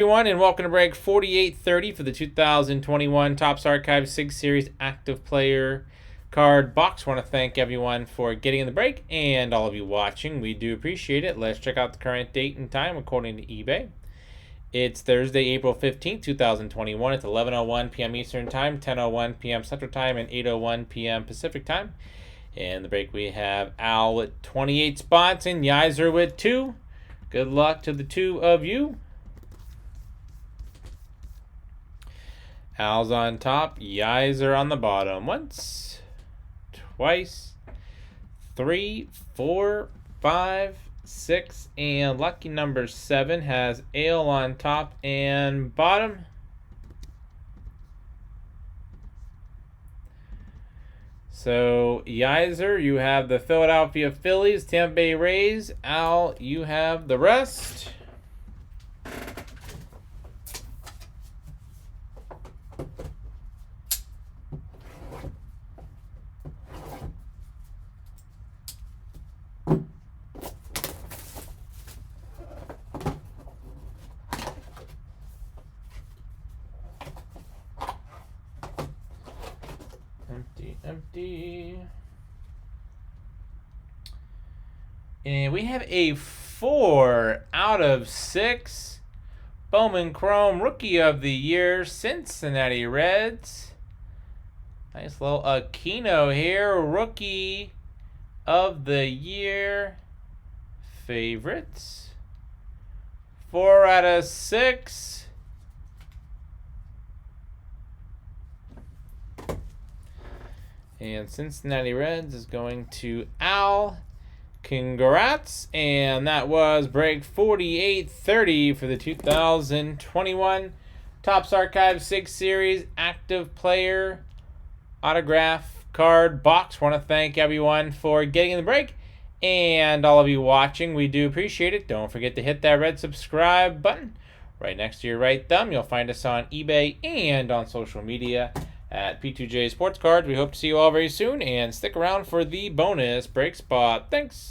Everyone, and welcome to break 4830 for the 2021 Topps Archive 6 Series Active Player Card Box. I want to thank everyone for getting in the break and all of you watching. We do appreciate it. Let's check out the current date and time according to eBay. It's Thursday, April 15th, 2021. It's 11:01 p.m. Eastern Time, 10:01 p.m. Central Time, and 8:01 p.m. Pacific Time. In the break, we have Al with 28 spots and Yizer with 2. Good luck to the two of you. Al's on top, Yizer on the bottom. Once, twice, 3, 4, 5, 6, and lucky number 7 has Ale on top and bottom. So, Yizer, you have the Philadelphia Phillies, Tampa Bay Rays. Al, you have the rest. Empty. And we have a 4 out of 6. Bowman Chrome Rookie of the Year, Cincinnati Reds. Nice little Aquino here, Rookie of the Year. Favorites. 4 out of 6. And Cincinnati Reds is going to Al. Congrats. And that was break 4830 for the 2021 Topps Archive 6 Series Active Player Autograph Card Box. Want to thank everyone for getting in the break and all of you watching. We do appreciate it. Don't forget to hit that red subscribe button right next to your right thumb. You'll find us on eBay and on social media at P2J Sports Cards. We hope to see you all very soon, and stick around for the bonus break spot. Thanks.